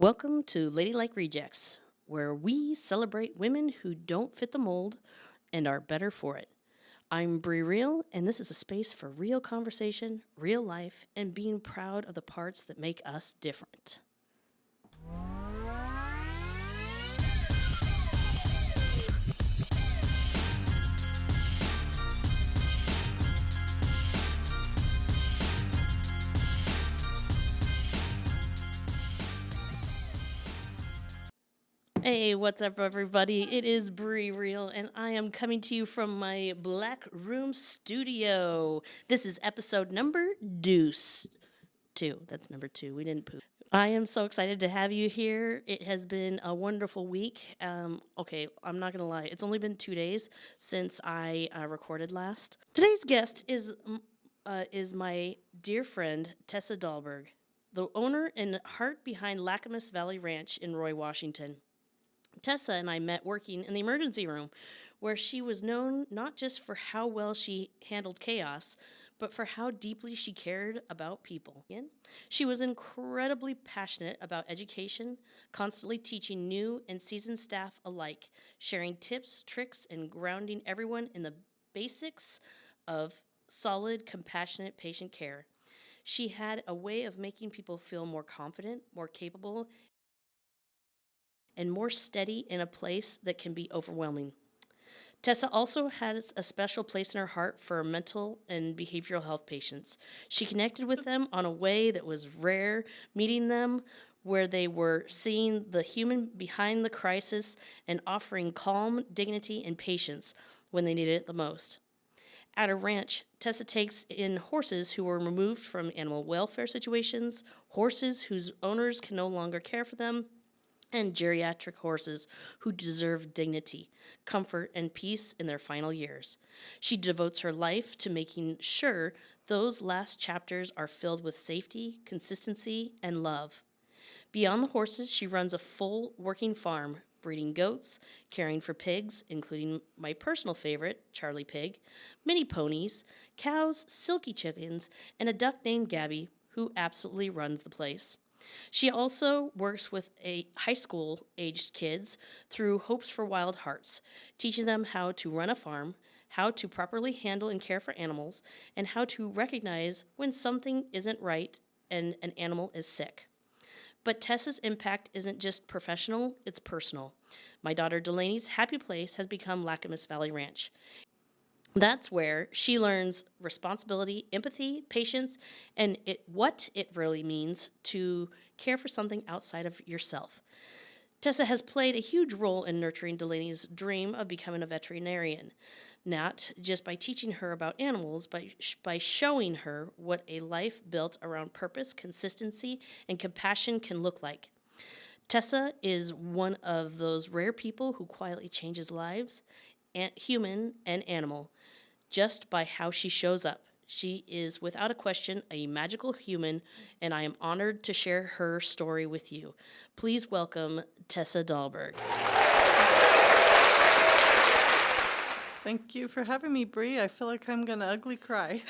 Welcome to Ladylike Rejects, where we celebrate women who don't fit the mold and are better for it. I'm Bree Real, and this is a space for real conversation, real life, and being proud of the parts that make us different. Hey, what's up, everybody? It is Bree Real, and I am coming to you from my Black Room studio. This is episode number deuce. Two. That's number two. We didn't poop. I am so excited to have you here. It has been a wonderful week. Okay, I'm not going to lie. It's only been 2 days since I recorded last. Today's guest is my dear friend, Tessa Dahlberg, the owner and heart behind Lacamas Valley Ranch in Roy, Washington. Tessa and I met working in the emergency room, where she was known not just for how well she handled chaos, but for how deeply she cared about people. She was incredibly passionate about education, constantly teaching new and seasoned staff alike, sharing tips, tricks, and grounding everyone in the basics of solid, compassionate patient care. She had a way of making people feel more confident, more capable, and more steady in a place that can be overwhelming. Tessa also has a special place in her heart for mental and behavioral health patients. She connected with them on a way that was rare, meeting them where they were seeing the human behind the crisis and offering calm, dignity, and patience when they needed it the most. At a ranch, Tessa takes in horses who were removed from animal welfare situations, horses whose owners can no longer care for them, and geriatric horses who deserve dignity, comfort, and peace in their final years. She devotes her life to making sure those last chapters are filled with safety, consistency, and love. Beyond the horses, she runs a full working farm, breeding goats, caring for pigs, including my personal favorite, Charlie Pig, mini ponies, cows, silky chickens, and a duck named Gabby, who absolutely runs the place. She also works with high school-aged kids through Hopes for Wild Hearts, teaching them how to run a farm, how to properly handle and care for animals, and how to recognize when something isn't right and an animal is sick. But Tessa's impact isn't just professional, it's personal. My daughter Delaney's happy place has become Lacamas Valley Ranch. That's where she learns responsibility, empathy, patience, and what it really means to care for something outside of yourself. Tessa has played a huge role in nurturing Delaney's dream of becoming a veterinarian, not just by teaching her about animals, but by showing her what a life built around purpose, consistency, and compassion can look like. Tessa is one of those rare people who quietly changes lives, human and animal, just by how she shows up. She is, without a question, a magical human, and I am honored to share her story with you. Please welcome Tessa Dahlberg. Thank you for having me, Bree. I feel like I'm going to ugly cry.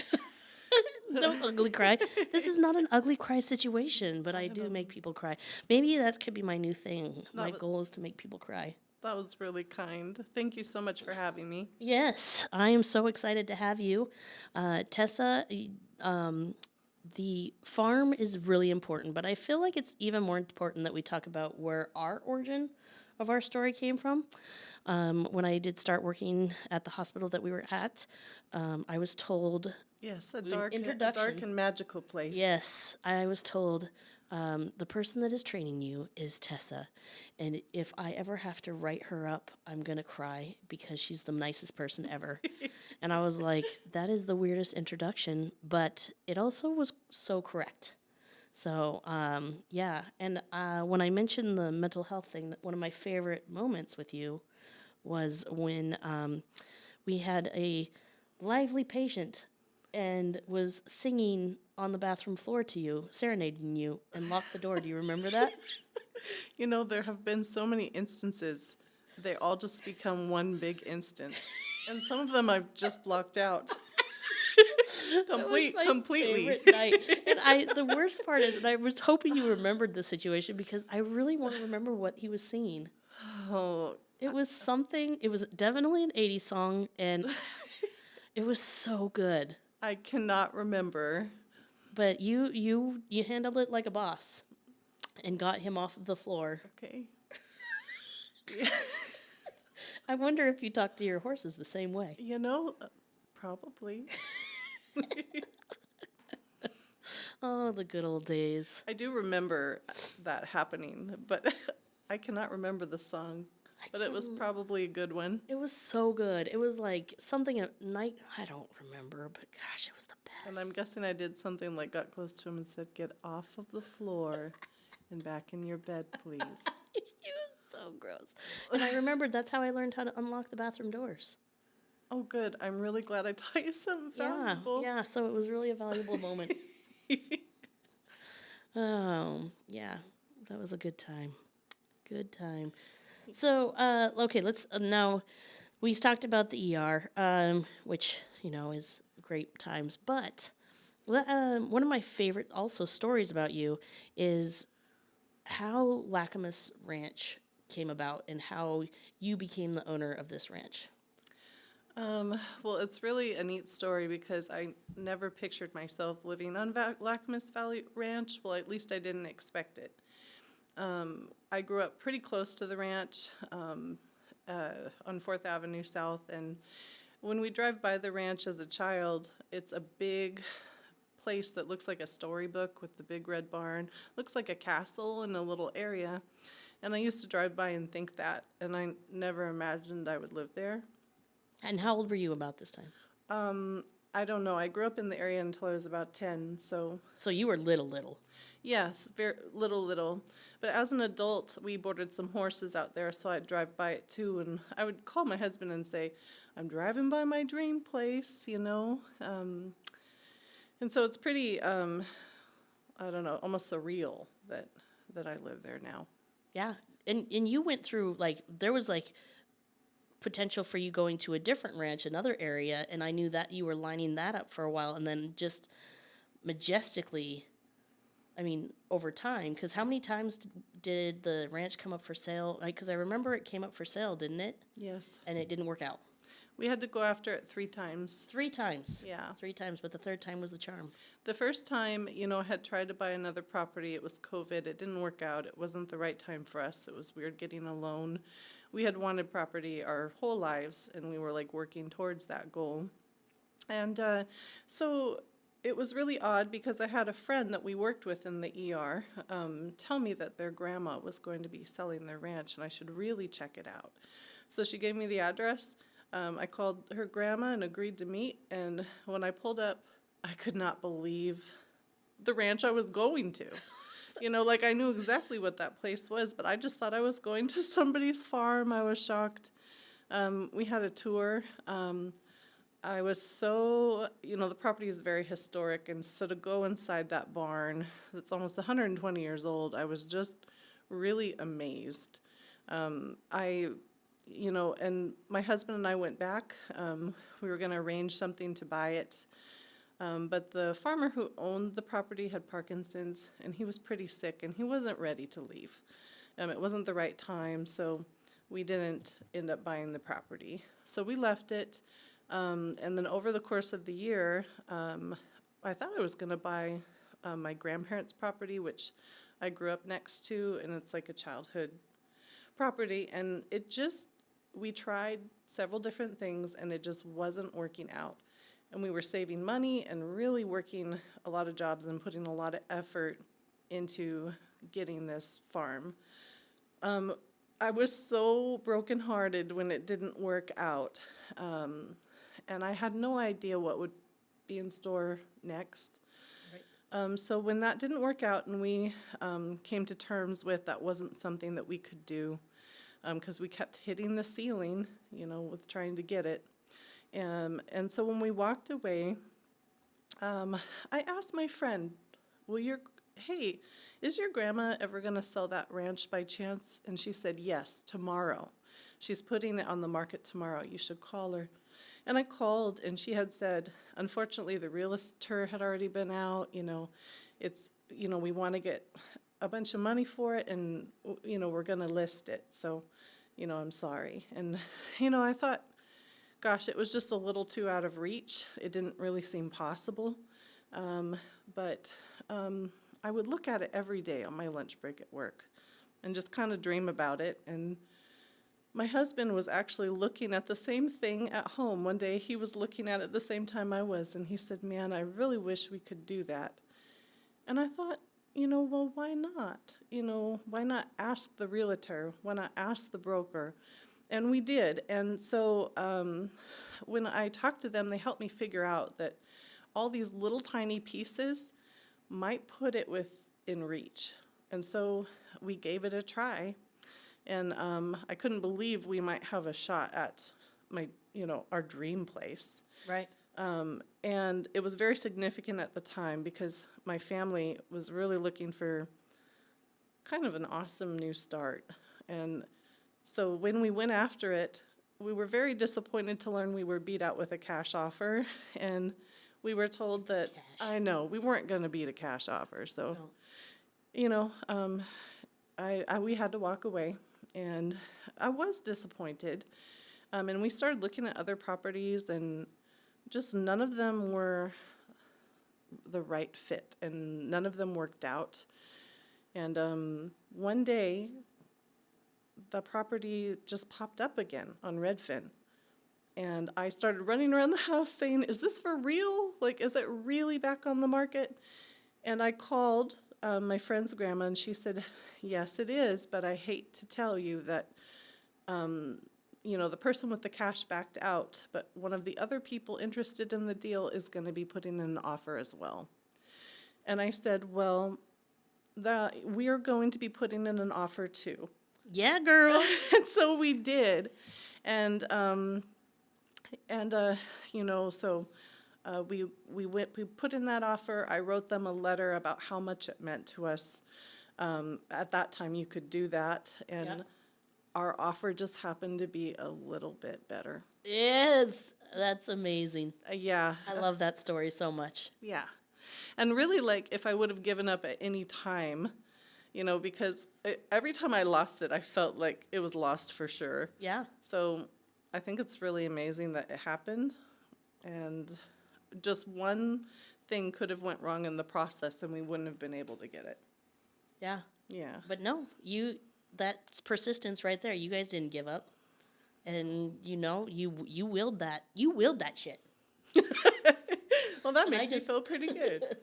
Don't ugly cry. This is not an ugly cry situation, but I do make people cry. Maybe that could be my new thing. My goal is to make people cry. That was really kind. Thank you so much for having me. Yes, I am so excited to have you. Tessa, the farm is really important, but I feel like it's even more important that we talk about where our origin of our story came from. When I did start working at the hospital that we were at, I was told... Yes, a dark and magical place. Yes, I was told the person that is training you is Tessa, and if I ever have to write her up, I'm going to cry because she's the nicest person ever. And I was like, that is the weirdest introduction, but it also was so correct. So, yeah, and when I mentioned the mental health thing, one of my favorite moments with you was when we had a lively patient and was singing on the bathroom floor to you, serenading you, and locked the door. Do you remember that? You know, there have been so many instances. They all just become one big instance. And some of them I've just blocked out. That was my Completely. favorite night. And the worst part is, and I was hoping you remembered the situation because I really want to remember what he was singing. Oh, It was something, it was definitely an 80s song, and it was so good. I cannot remember. But you handled it like a boss and got him off of the floor. Okay. I wonder if you talk to your horses the same way. Probably. Oh, the good old days. I do remember that happening, but I cannot remember the song. But it was probably a good one. It was so good. It was like something at night. I don't remember, but gosh, it was the best. And I'm guessing I did something like got close to him and said, "Get off of the floor and back in your bed, please." It was so gross. And I remembered that's how I learned how to unlock the bathroom doors. Oh, good. I'm really glad I taught you something Yeah, valuable. yeah. So it was really a valuable moment. Yeah, that was a good time. Good time. So, okay, let's now. We talked about the ER, which is great times. But one of my favorite also stories about you is how Lacamas Ranch came about and how you became the owner of this ranch. Well, it's really a neat story because I never pictured myself living on Lacamas Valley Ranch. Well, at least I didn't expect it. I grew up pretty close to the ranch on 4th Avenue South, and when we drive by the ranch as a child, it's a big place that looks like a storybook with the big red barn. Looks like a castle in a little area, and I used to drive by and think that, and I never imagined I would live there. And how old were you about this time? I don't know. I grew up in the area until I was about 10, so So you were little. yes, very little. But as an adult, we boarded some horses out there, so I'd drive by it too, and I would call my husband and say, "I'm driving by my dream place," And so it's pretty, I don't know, almost surreal that I live there now. Yeah. And you went through, there was, potential for you going to a different ranch, another area, and I knew that you were lining that up for a while, and then just majestically, over time, because how many times did the ranch come up for sale? Because I remember it came up for sale, didn't it? Yes. And it didn't work out. We had to go after it 3 times. 3 times. Yeah. 3 times, but the third time was the charm. The first time, I had tried to buy another property. It was COVID. It didn't work out. It wasn't the right time for us. It was weird getting a loan. We had wanted property our whole lives, and we were working towards that goal. And so it was really odd because I had a friend that we worked with in the ER tell me that their grandma was going to be selling their ranch, and I should really check it out. So she gave me the address. I called her grandma and agreed to meet, and when I pulled up, I could not believe the ranch I was going to. I knew exactly what that place was, but I just thought I was going to somebody's farm. I was shocked. We had a tour. I was so, the property is very historic, and so to go inside that barn that's almost 120 years old, I was just really amazed. And my husband and I went back. We were going to arrange something to buy it. But the farmer who owned the property had Parkinson's, and he was pretty sick, and he wasn't ready to leave. It wasn't the right time, so we didn't end up buying the property. So we left it, and then over the course of the year, I thought I was going to buy my grandparents' property, which I grew up next to, and it's like a childhood property, and we tried several different things, and it just wasn't working out. And we were saving money and really working a lot of jobs and putting a lot of effort into getting this farm. I was so brokenhearted when it didn't work out. And I had no idea what would be in store next. Right. So when that didn't work out and we came to terms with that wasn't something that we could do, because we kept hitting the ceiling, with trying to get it. And so when we walked away, I asked my friend, hey, is your grandma ever going to sell that ranch by chance? And she said, yes, tomorrow. She's putting it on the market tomorrow. You should call her. And I called, and she had said, unfortunately, the realtor had already been out, we want to get a bunch of money for it, and, we're going to list it. So, I'm sorry. And, I thought, gosh, it was just a little too out of reach. It didn't really seem possible. But I would look at it every day on my lunch break at work and just kind of dream about it. And my husband was actually looking at the same thing at home. One day he was looking at it the same time I was, and he said, man, I really wish we could do that. And I thought, well, why not? Why not ask the realtor? Why not ask the broker? And we did. And so when I talked to them, they helped me figure out that all these little tiny pieces might put it within reach. And so we gave it a try. And I couldn't believe we might have a shot at our dream place. Right. And it was very significant at the time because my family was really looking for kind of an awesome new start. And so when we went after it, we were very disappointed to learn we were beat out with a cash offer. And we were told that, I know, we weren't going to beat a cash offer. So, No. we had to walk away. And I was disappointed. And we started looking at other properties, and just none of them were the right fit, and none of them worked out. And one day, the property just popped up again on Redfin. And I started running around the house saying, is this for real? Like, is it really back on the market? And I called my friend's grandma, and she said, yes, it is, but I hate to tell you that, the person with the cash backed out, but one of the other people interested in the deal is going to be putting in an offer as well. And I said, well, we are going to be putting in an offer too. Yeah, girl. And so we did. And we put in that offer. I wrote them a letter about how much it meant to us. At that time, you could do that. And Yep. Our offer just happened to be a little bit better. Yes. That's amazing. Yeah. I love that story so much. Yeah. And really, like, if I would have given up at any time, because every time I lost it, I felt like it was lost for sure. Yeah. So I think it's really amazing that it happened. And just one thing could have went wrong in the process, and we wouldn't have been able to get it. Yeah. Yeah. But no, that's persistence right there. You guys didn't give up. And you willed that. You willed that shit. Well, that makes me feel pretty good.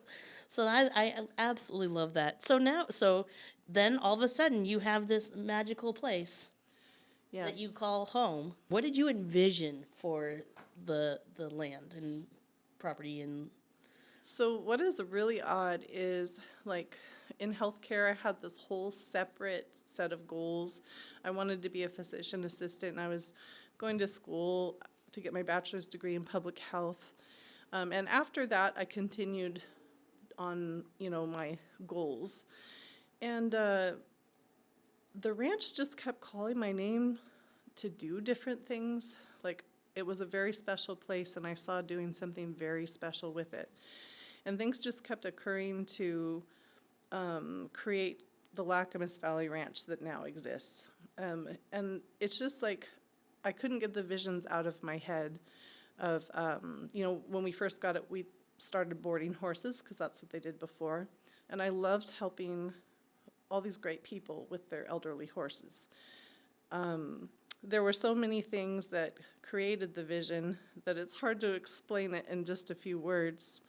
So I absolutely love that. So then all of a sudden you have this magical place Yes. that you call home. What did you envision for the land and property and So what is really odd is, like, in healthcare, I had this whole separate set of goals. I wanted to be a physician assistant, and I was going to school to get my bachelor's degree in public health. And after that, I continued on, my goals. And the ranch just kept calling my name to do different things. Like, it was a very special place, and I saw doing something very special with it. And things just kept occurring to create the Lacamas Valley Ranch that now exists. And it's just like, I couldn't get the visions out of my head of, when we first got it, we started boarding horses, because that's what they did before. And I loved helping all these great people with their elderly horses. There were so many things that created the vision that it's hard to explain it in just a few words.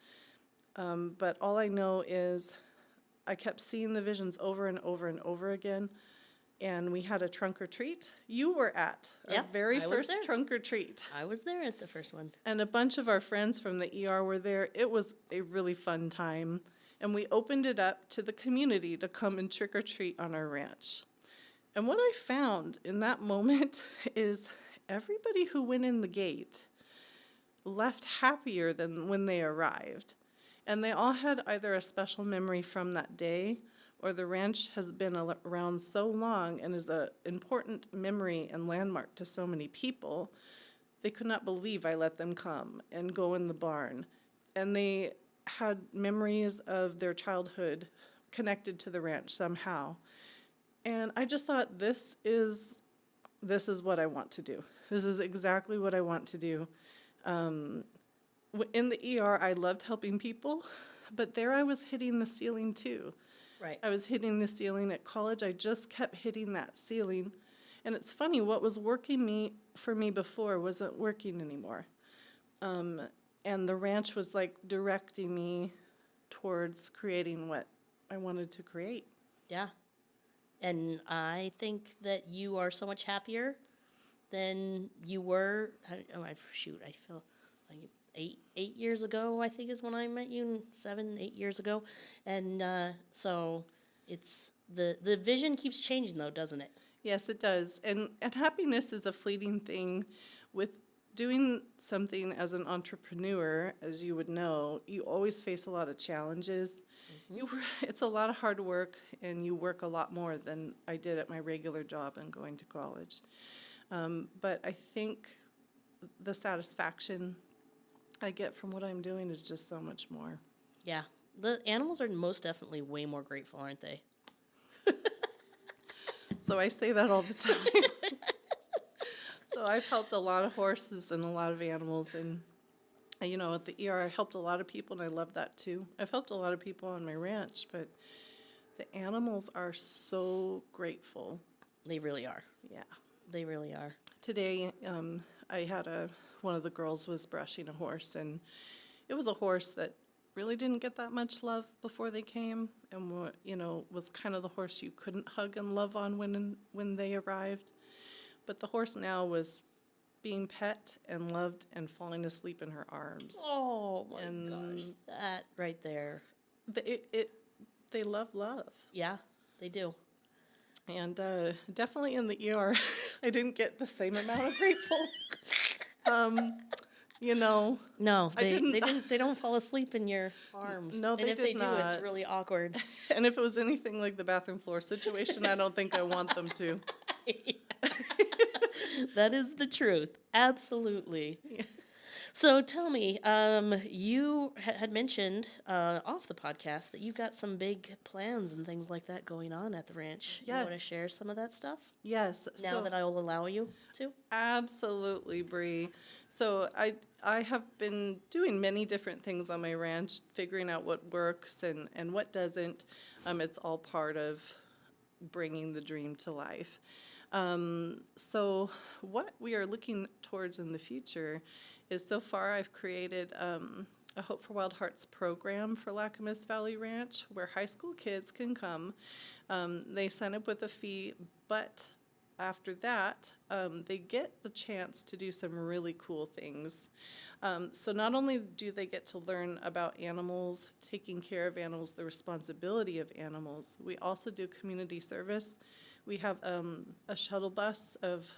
But all I know is I kept seeing the visions over and over and over again. And we had a trunk or treat. You were at our very first trunk or treat. I was there at the first one. And a bunch of our friends from the ER were there. It was a really fun time. And we opened it up to the community to come and trick or treat on our ranch. And what I found in that moment is everybody who went in the gate left happier than when they arrived. And they all had either a special memory from that day, or the ranch has been around so long and is an important memory and landmark to so many people. they could not believe I let them come and go in the barn. And they had memories of their childhood connected to the ranch somehow. And I just thought, this is what I want to do. This is exactly what I want to do. In the ER, I loved helping people, but there I was hitting the ceiling too. Right. I was hitting the ceiling at college. I just kept hitting that ceiling. And it's funny, what was working for me before wasn't working anymore. And the ranch was like directing me towards creating what I wanted to create. Yeah. And I think that you are so much happier than you were. I feel like 8 years ago, I think is when I met you, 7, 8 years ago. And so it's the vision keeps changing though, doesn't it? Yes, it does. And happiness is a fleeting thing. With doing something as an entrepreneur, as you would know, you always face a lot of challenges. It's a lot of hard work, and you work a lot more than I did at my regular job and going to college. But I think the satisfaction I get from what I'm doing is just so much more. Yeah. The animals are most definitely way more grateful, aren't they? So I say that all the time. So I've helped a lot of horses and a lot of animals, and you know, at the ER I helped a lot of people, and I love that too. I've helped a lot of people on my ranch, but the animals are so grateful. They really are. Yeah. They really are. Today, I had one of the girls was brushing a horse, and it was a horse that really didn't get that much love before they came, and was kind of the horse you couldn't hug and love on when they arrived. But the horse now was being pet and loved and falling asleep in her arms. Oh my gosh, that right there. They love love. Yeah, they do. And definitely in the ER, I didn't get the same amount of grateful. No, they don't fall asleep in your arms. No, and if they do, not. it's really awkward. And if it was anything like the bathroom floor situation, I don't think I want them to. That is the truth. Absolutely. Yeah. So tell me, you had mentioned off the podcast that you've got some big plans and things like that going on at the ranch. Yes. You want to share some of that stuff? Yes. Now that I will allow you to? Absolutely, Bree. So I have been doing many different things on my ranch, figuring out what works and what doesn't. It's all part of bringing the dream to life. So what we are looking towards in the future is, so far I've created a Hope for Wild Hearts program for Lacamas Valley Ranch, where high school kids can come. They sign up with a fee, but after that, they get the chance to do some really cool things. So not only do they get to learn about animals, taking care of animals, the responsibility of animals, we also do community service. We have a shuttle bus of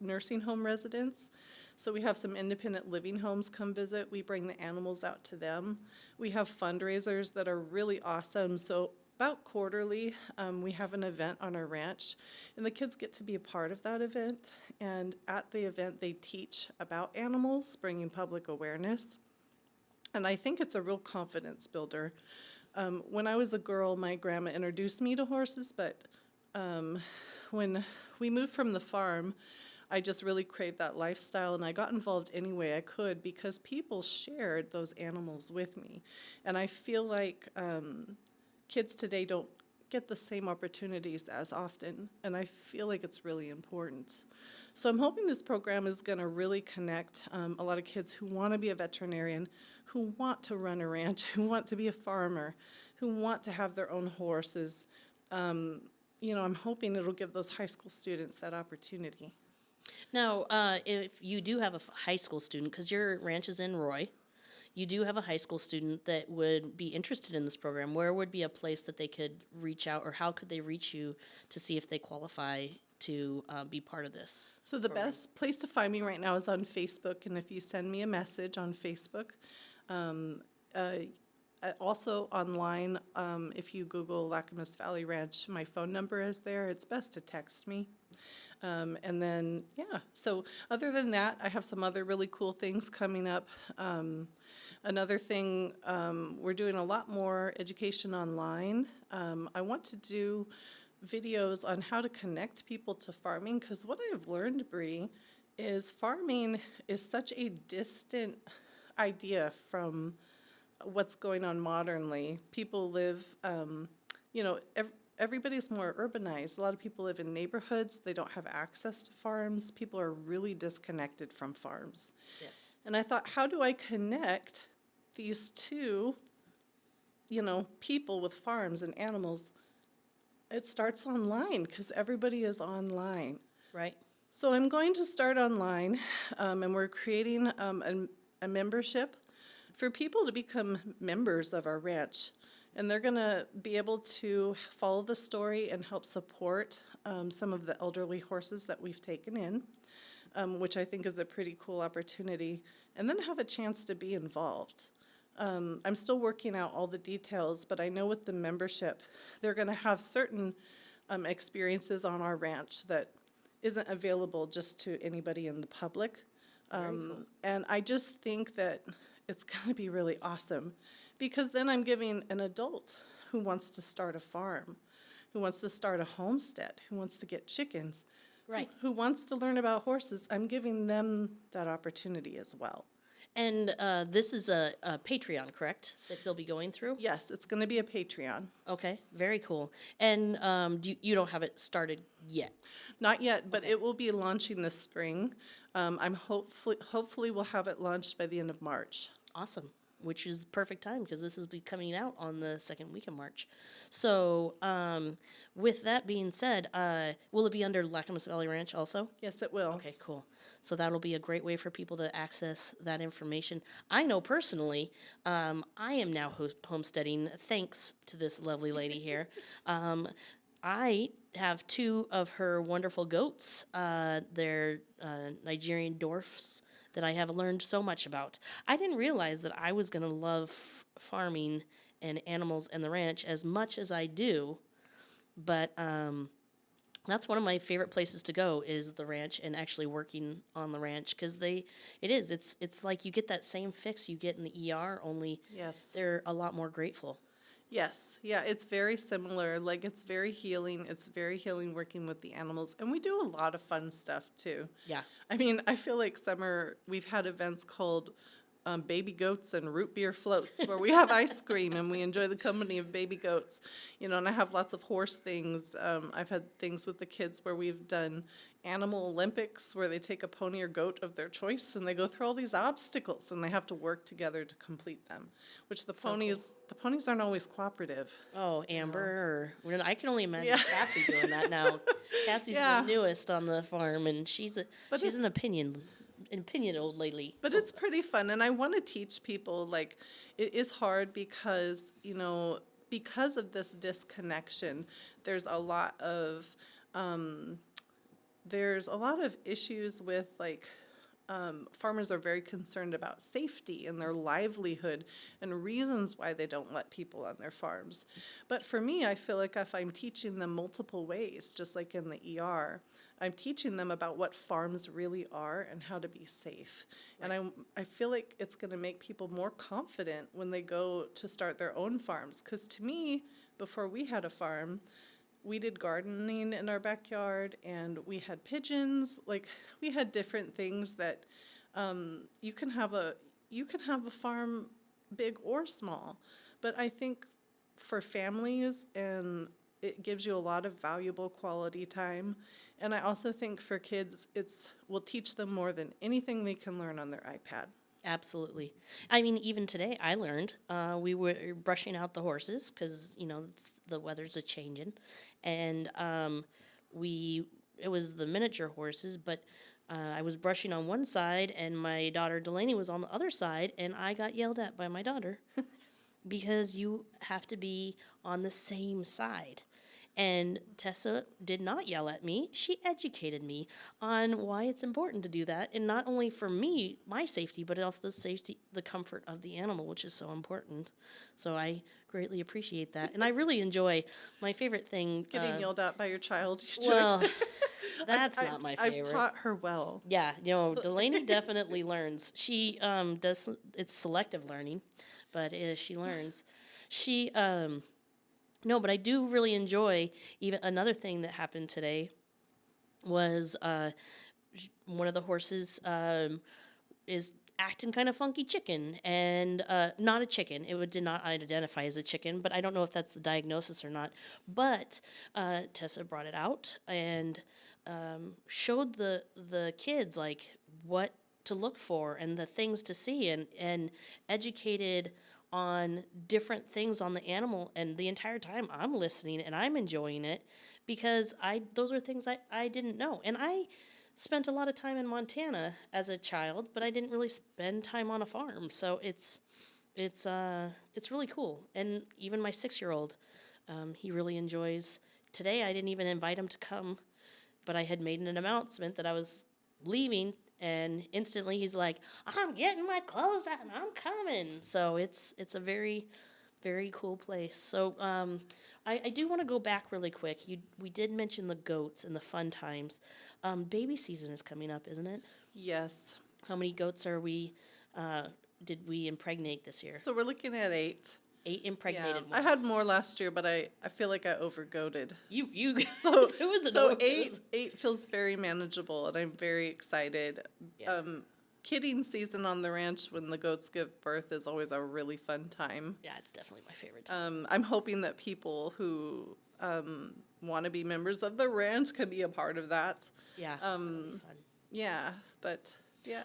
nursing home residents. So we have some independent living homes come visit. We bring the animals out to them. We have fundraisers that are really awesome. So about quarterly, we have an event on our ranch, and the kids get to be a part of that event. And at the event, they teach about animals, bringing public awareness. And I think it's a real confidence builder. When I was a girl, my grandma introduced me to horses, but when we moved from the farm, I just really craved that lifestyle, and I got involved any way I could because people shared those animals with me. And I feel like kids today don't get the same opportunities as often, and I feel like it's really important. So I'm hoping this program is going to really connect a lot of kids who want to be a veterinarian, who want to run a ranch, who want to be a farmer, who want to have their own horses. I'm hoping it'll give those high school students that opportunity. Now, if you do have a high school student, because your ranch is in Roy, you do have a high school student that would be interested in this program, where would be a place that they could reach out, or how could they reach you to see if they qualify to be part of this? So the best place to find me right now is on Facebook, and if you send me a message on Facebook, Also online, if you Google Lacamas Valley Ranch, my phone number is there. It's best to text me. And then, yeah, so other than that, I have some other really cool things coming up. Another thing, we're doing a lot more education online. I want to do videos on how to connect people to farming, because what I've learned, Bree, is farming is such a distant idea from what's going on modernly. People live, you know, everybody's more urbanized. A lot of people live in neighborhoods. They don't have access to farms. People are really disconnected from farms. Yes. And I thought, how do I connect these two, you know, people with farms and animals? It starts online because everybody is online. Right. So I'm going to start online, and we're creating a membership for people to become members of our ranch. And they're going to be able to follow the story and help support some of the elderly horses that we've taken in, which I think is a pretty cool opportunity, and then have a chance to be involved. I'm still working out all the details, but I know with the membership, they're going to have certain experiences on our ranch that isn't available just to anybody in the public. Cool. And I just think that it's going to be really awesome, because then I'm giving an adult who wants to start a farm, who wants to start a homestead, who wants to get chickens, Right. who wants to learn about horses, I'm giving them that opportunity as well. And this is a Patreon, correct? That they'll be going through? Yes, it's going to be a Patreon. Okay, very cool. And you don't have it started yet? Not yet, but it will be launching this spring. I'm hopefully we'll have it launched by the end of March. Awesome, which is the perfect time because this will be coming out on the second week of March. So with that being said, will it be under Lacamas Valley Ranch also? Yes, it will. Okay, cool. So that'll be a great way for people to access that information. I know personally, I am now homesteading thanks to this lovely lady here. I have two of her wonderful goats. They're Nigerian dwarfs that I have learned so much about. I didn't realize that I was going to love farming and animals and the ranch as much as I do, but that's one of my favorite places to go is the ranch and actually working on the ranch because it's like you get that same fix you get in the ER, only Yes. they're a lot more grateful. Yes, yeah, it's very similar. Like, it's very healing. It's very healing working with the animals. And we do a lot of fun stuff, too. Yeah. I mean, I feel like summer, we've had events called baby goats and root beer floats where we have ice cream and we enjoy the company of baby goats. You know, and I have lots of horse things. I've had things with the kids where we've done animal Olympics where they take a pony or goat of their choice and they go through all these obstacles and they have to work together to complete them, which the ponies aren't always cooperative. Oh, Amber, or I can only imagine Yeah. Cassie doing that now. Cassie's Yeah. the newest on the farm, and she's an opinion old lady. But it's pretty fun, and I want to teach people, like, it is hard because, you know, because of this disconnection, there's a lot of issues with, like, farmers are very concerned about safety and their livelihood and reasons why they don't let people on their farms. But for me, I feel like if I'm teaching them multiple ways, just like in the ER, I'm teaching them about what farms really are and how to be safe. Right. And I feel like it's going to make people more confident when they go to start their own farms. Because to me, before we had a farm, we did gardening in our backyard, and we had pigeons. Like, we had different things that you can have a farm, big or small. But I think for families, and it gives you a lot of valuable quality time. And I also think for kids, will teach them more than anything they can learn on their iPad. Absolutely. I mean, even today I learned we were brushing out the horses because, you know, the weather's a-changing. And it was the miniature horses, but I was brushing on one side and my daughter Delaney was on the other side, and I got yelled at by my daughter because you have to be on the same side. And Tessa did not yell at me. She educated me on why it's important to do that. And not only for me, my safety, but also the safety, the comfort of the animal, which is so important. So I greatly appreciate that. And I really enjoy my favorite thing. Getting yelled at by your child. You should. Well, that's not my favorite. I've taught her well. Yeah, Delaney definitely learns. She does, it's selective learning, but she learns. She, no, but I do really enjoy, even another thing that happened today was one of the horses is acting kind of funky chicken, and not a chicken. Did not identify as a chicken, but I don't know if that's the diagnosis or not. But Tessa brought it out and showed the kids like what to look for and the things to see, and educated on different things on the animal. And the entire time I'm listening and I'm enjoying it, because those are things I didn't know. And I spent a lot of time in Montana as a child, but I didn't really spend time on a farm. So it's really cool. And even my 6-year-old, he really enjoys. Today I didn't even invite him to come, but I had made an announcement that I was leaving, and instantly he's like, "I'm getting my clothes out and I'm coming." So it's a very, very cool place. So I do want to go back really quick. We did mention the goats and the fun times. Baby season is coming up, isn't it? Yes. How many goats did we impregnate this year? So we're looking at 8. 8 impregnated ones. I had more last year, but I feel like I overgoated. You So it was an so over- 8 feels very manageable, and I'm very excited. Yeah. Kidding season on the ranch when the goats give birth is always a really fun time. Yeah, it's definitely my favorite time. I'm hoping that people who want to be members of the ranch can be a part of that. Yeah, that'll be fun. Yeah, but yeah.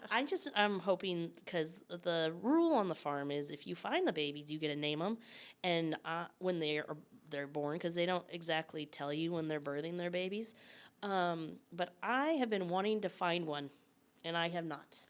I'm hoping, because the rule on the farm is if you find the babies, you get to name them, and when they're born, because they don't exactly tell you when they're birthing their babies. But I have been wanting to find one, and I have not.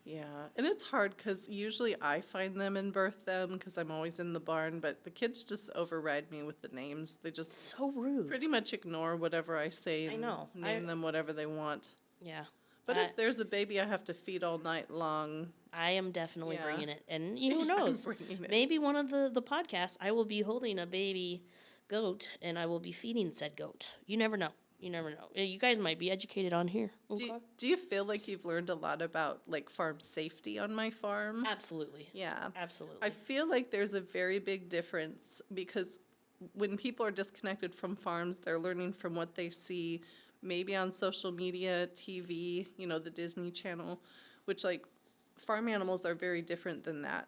Yeah, and it's hard because usually I find them and birth them because I'm always in the barn, but the kids just override me with the names. They just So rude. pretty much ignore whatever I say and know. name them whatever they want. Yeah. But if there's a baby I have to feed all night long, I am definitely Yeah. bringing it. And who knows? bringing it. Maybe one of the podcasts, I will be holding a baby goat, and I will be feeding said goat. You never know. You never know. You guys might be educated on here. Okay? do you feel like you've learned a lot about like farm safety on my farm? Absolutely. Yeah. Absolutely. I feel like there's a very big difference because when people are disconnected from farms, they're learning from what they see maybe on social media, TV, the Disney Channel, which like farm animals are very different than that.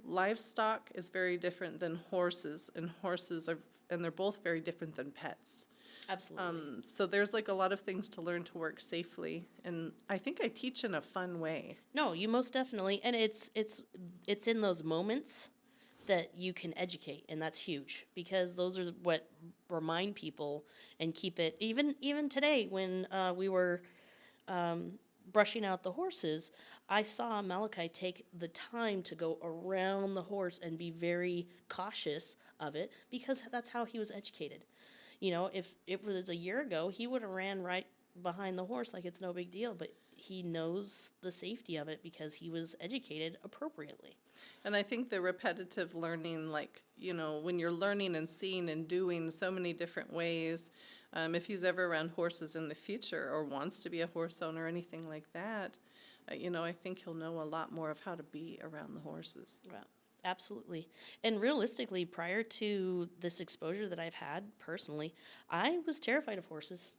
Livestock is very different than horses, and they're both very different than pets. Absolutely. So there's like a lot of things to learn to work safely, and I think I teach in a fun way. No, you most definitely, and it's in those moments that you can educate, and that's huge, because those are what remind people and keep it. Even today, when we were brushing out the horses, I saw Malachi take the time to go around the horse and be very cautious of it, because that's how he was educated. If it was a year ago, he would have ran right behind the horse like it's no big deal, but he knows the safety of it because he was educated appropriately. And I think the repetitive learning, like, when you're learning and seeing and doing so many different ways, if he's ever around horses in the future or wants to be a horse owner or anything like that, I think he'll know a lot more of how to be around the horses. Yeah, absolutely. And realistically, prior to this exposure that I've had personally, I was terrified of horses.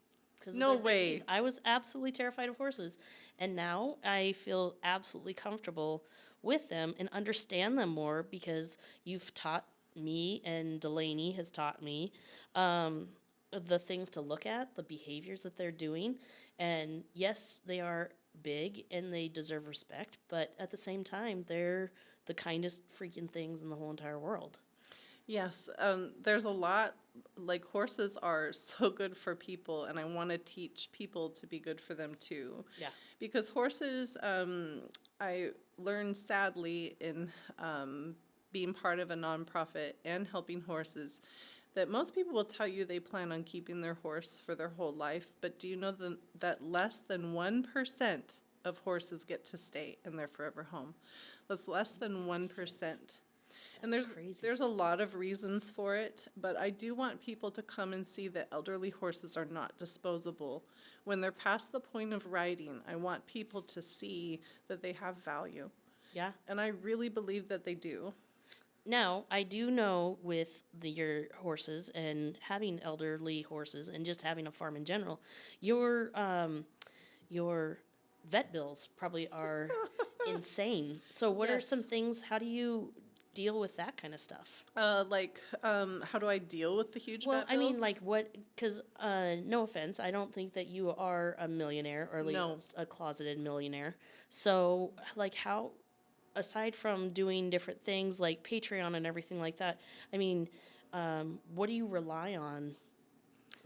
No way. I was absolutely terrified of horses. And now I feel absolutely comfortable with them and understand them more because you've taught me, and Delaney has taught me the things to look at, the behaviors that they're doing. And yes, they are big and they deserve respect, but at the same time, they're the kindest freaking things in the whole entire world. Yes, there's a lot, like horses are so good for people, and I want to teach people to be good for them too. Yeah. Because horses, I learned sadly in being part of a nonprofit and helping horses that most people will tell you they plan on keeping their horse for their whole life, but do you know that less than 1% of horses get to stay in their forever home? That's less than 1%. And there's a lot of reasons for it, but I do want people to come and see that elderly horses are not disposable. When they're past the point of riding, I want people to see that they have value. Yeah. And I really believe that they do. Now, I do know with your horses and having elderly horses and just having a farm in general, your vet bills probably are insane. So what are Yes. some things, how do you deal with that kind of stuff? How do I deal with the huge Well, vet I mean, bills? like what, because no offense, I don't think that you are a millionaire or at No. least a closeted millionaire. So, like, how, aside from doing different things like Patreon and everything like that, I mean, what do you rely on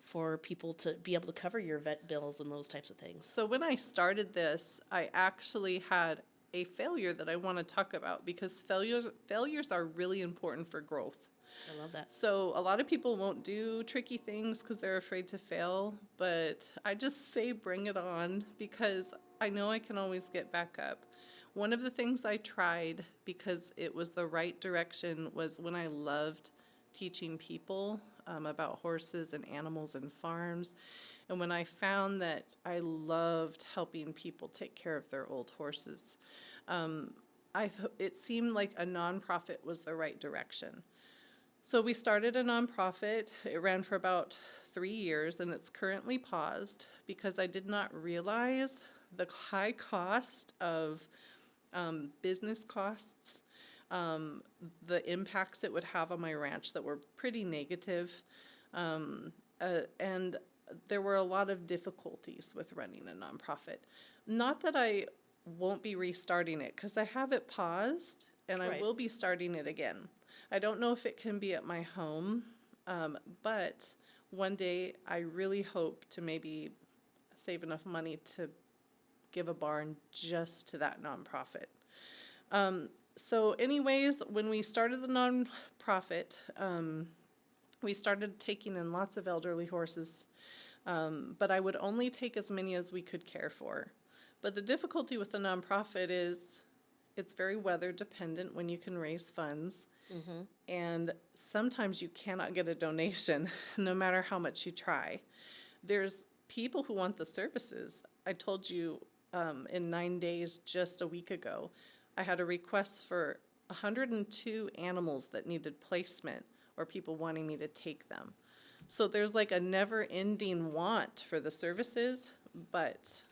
for people to be able to cover your vet bills and those types of things? So when I started this, I actually had a failure that I want to talk about because failures are really important for growth. I love that. So a lot of people won't do tricky things because they're afraid to fail, but I just say bring it on because I know I can always get back up. One of the things I tried because it was the right direction was when I loved teaching people about horses and animals and farms. And when I found that I loved helping people take care of their old horses, it seemed like a nonprofit was the right direction. So we started a nonprofit. It ran for about 3 years, and it's currently paused because I did not realize the high cost of business costs, the impacts it would have on my ranch that were pretty negative, and there were a lot of difficulties with running a nonprofit. Not that I won't be restarting it, because I have it paused, and I Right. will be starting it again. I don't know if it can be at my home, but one day I really hope to maybe save enough money to give a barn just to that nonprofit. So anyways, when we started the nonprofit, we started taking in lots of elderly horses, but I would only take as many as we could care for. But the difficulty with the nonprofit is it's very weather dependent when you can raise funds. And sometimes you cannot get a donation no matter how much you try. There's people who want the services. I told you in 9 days, just a week ago, I had a request for 102 animals that needed placement or people wanting me to take them. So there's like a never-ending want for the services, but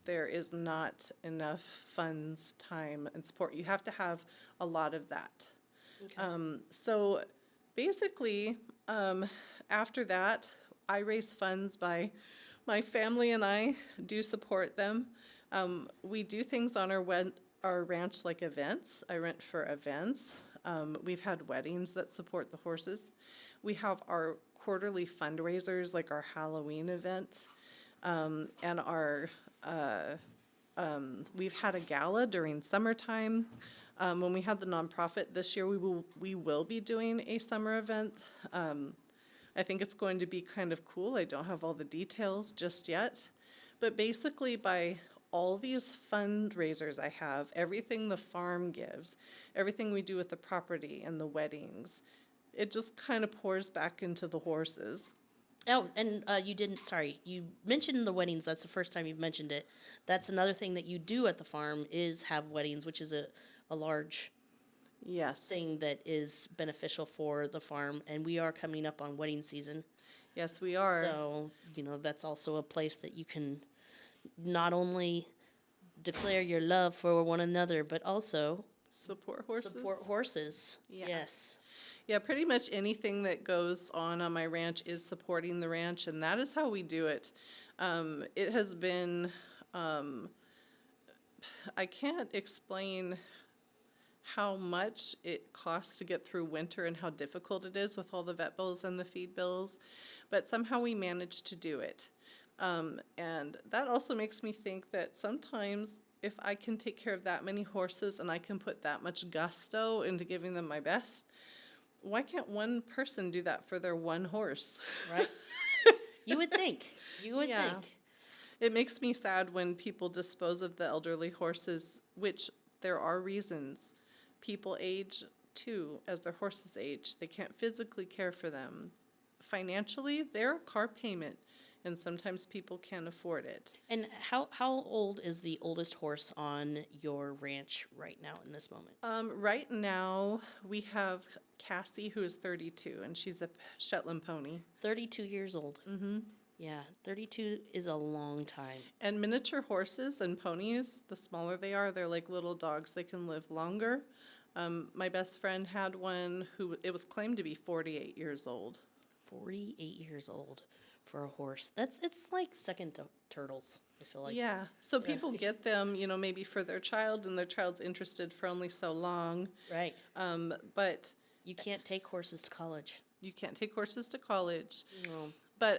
there is not enough funds, time, and support. You have to have a lot of that. So basically, after that, I raise funds by my family and I do support them. We do things on our ranch like events. I rent for events. We've had weddings that support the horses. We have our quarterly fundraisers like our Halloween event. And we've had a gala during summertime. When we had the nonprofit this year, we will be doing a summer event. I think it's going to be kind of cool. I don't have all the details just yet. But basically, by all these fundraisers I have, everything the farm gives, everything we do with the property and the weddings, it just kind of pours back into the horses. Oh, and you mentioned the weddings. That's the first time you've mentioned it. That's another thing that you do at the farm is have weddings, which is a large Yes. thing that is beneficial for the farm. And we are coming up on wedding season. Yes, we are. So, that's also a place that you can not only declare your love for one another, but also Support horses. support horses. Yeah. Yes. Yeah, pretty much anything that goes on my ranch is supporting the ranch, and that is how we do it. It has been, I can't explain how much it costs to get through winter and how difficult it is with all the vet bills and the feed bills, but somehow we manage to do it. And that also makes me think that sometimes if I can take care of that many horses and I can put that much gusto into giving them my best, why can't one person do that for their one horse? Right? You would think. You would Yeah. think. It makes me sad when people dispose of the elderly horses, which there are reasons. People age too as their horses age. They can't physically care for them. Financially, they're a car payment, and sometimes people can't afford it. And how old is the oldest horse on your ranch right now in this moment? Right now, we have Cassie, who is 32, and she's a Shetland pony. 32 years old. Mm-hmm. Yeah, 32 is a long time. And miniature horses and ponies, the smaller they are, they're like little dogs. They can live longer. My best friend had one who it was claimed to be 48 years old. 48 years old for a horse. It's like second to turtles, I feel like. Yeah. So people get them, maybe for their child, and their child's interested for only so long. Right. But You can't take horses to college. you can't take horses to college. No.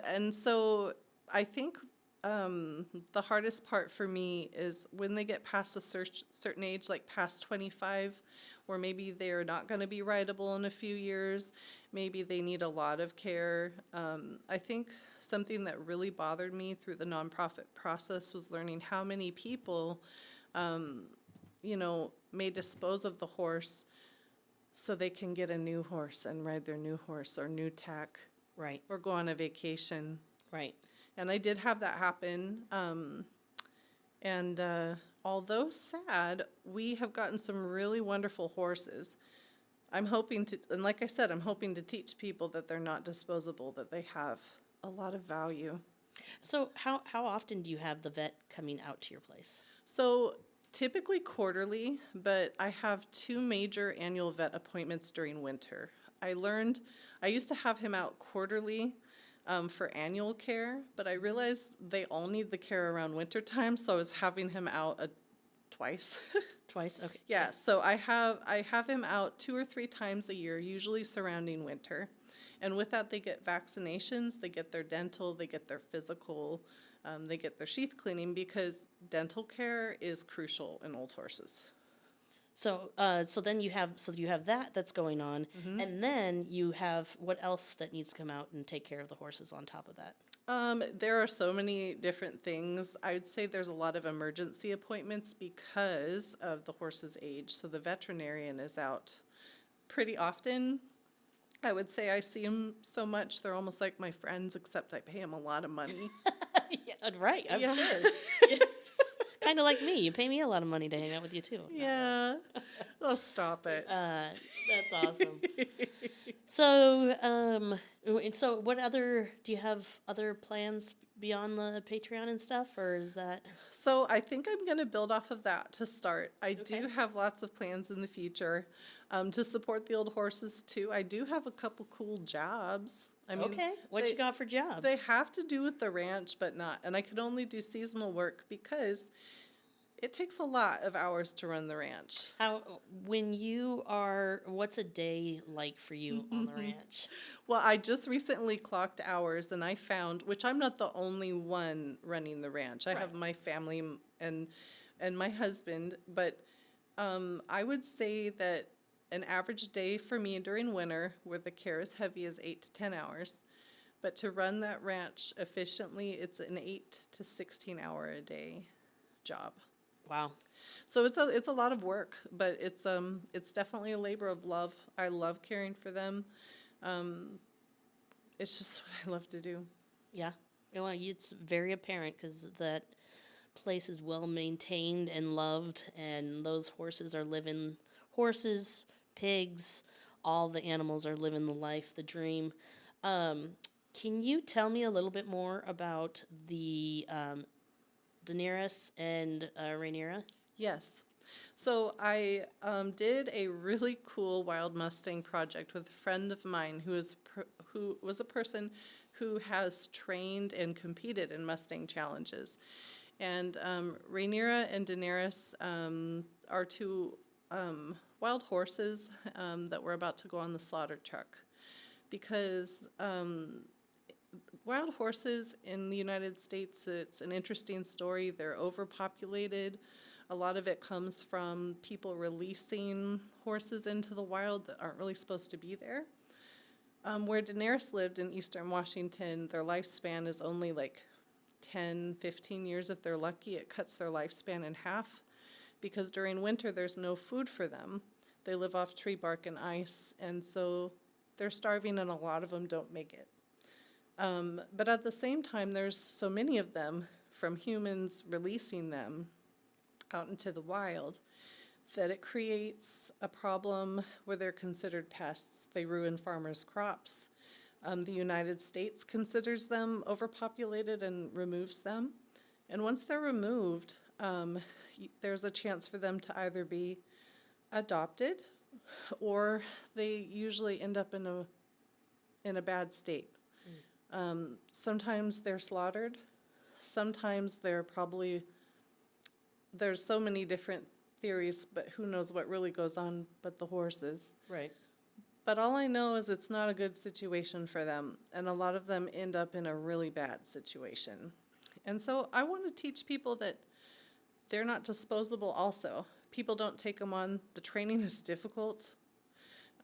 And so I think the hardest part for me is when they get past a certain age, like past 25, where maybe they're not going to be rideable in a few years. Maybe they need a lot of care. I think something that really bothered me through the nonprofit process was learning how many people, may dispose of the horse so they can get a new horse and ride their new horse or new tack. Right. Or go on a vacation. Right. And I did have that happen. Although sad, we have gotten some really wonderful horses. I'm hoping to, and like I said, I'm hoping to teach people that they're not disposable, that they have a lot of value. So how often do you have the vet coming out to your place? So typically quarterly, but I have 2 major annual vet appointments during winter. I used to have him out quarterly for annual care, but I realized they all need the care around winter time, so I was having him out twice. Twice? Okay. Yeah, so I have him out 2 or 3 times a year, usually surrounding winter. And with that, they get vaccinations, they get their dental, they get their physical, they get their sheath cleaning, because dental care is crucial in old horses. So then you have that's going on, and then you have what else that needs to come out and take care of the horses on top of that? There are so many different things. I would say there's a lot of emergency appointments because of the horse's age. So the veterinarian is out pretty often. I would say I see them so much, they're almost like my friends, except I pay them a lot of money. Yeah, right, I'm Yeah. sure. Kind of like me. You pay me a lot of money to hang out with you, too. Yeah. Oh, stop it. That's awesome. So, what do you have other plans beyond the Patreon and stuff, or is that? So I think I'm going to build off of that to start. I Okay. do have lots of plans in the future to support the old horses, too. I do have a couple cool jobs. I mean, Okay, what you got for jobs? They have to do with the ranch, but not. And I could only do seasonal work because it takes a lot of hours to run the ranch. What's a day like for you on the ranch? Well, I just recently clocked hours, and I found, which I'm not the only one running the ranch. I have Right. my family and my husband, but I would say that an average day for me during winter, where the care is heavy, is 8 to 10 hours. But to run that ranch efficiently, it's an 8 to 16 hour a day job. Wow. So it's a lot of work, but it's definitely a labor of love. I love caring for them. It's just what I love to do. Yeah. Well, it's very apparent because that place is well maintained and loved, and those horses, pigs, all the animals are living the life, the dream. Can you tell me a little bit more about the Daenerys and Rhaenyra? Yes. So I did a really cool wild Mustang project with a friend of mine who was a person who has trained and competed in Mustang challenges. And Rhaenyra and Daenerys are 2 wild horses that were about to go on the slaughter truck. Because wild horses in the United States, it's an interesting story. They're overpopulated. A lot of it comes from people releasing horses into the wild that aren't really supposed to be there. Where Daenerys lived in eastern Washington, their lifespan is only like 10, 15 years if they're lucky. It cuts their lifespan in half because during winter there's no food for them. They live off tree bark and ice, and so they're starving, and a lot of them don't make it. But at the same time, there's so many of them from humans releasing them out into the wild that it creates a problem where they're considered pests. They ruin farmers' crops. The United States considers them overpopulated and removes them. And once they're removed, there's a chance for them to either be adopted or they usually end up in a bad state. Sometimes they're slaughtered. Sometimes there's so many different theories, but who knows what really goes on but the horses. Right. But all I know is it's not a good situation for them, and a lot of them end up in a really bad situation. And so I want to teach people that they're not disposable also. People don't take them on. The training is difficult.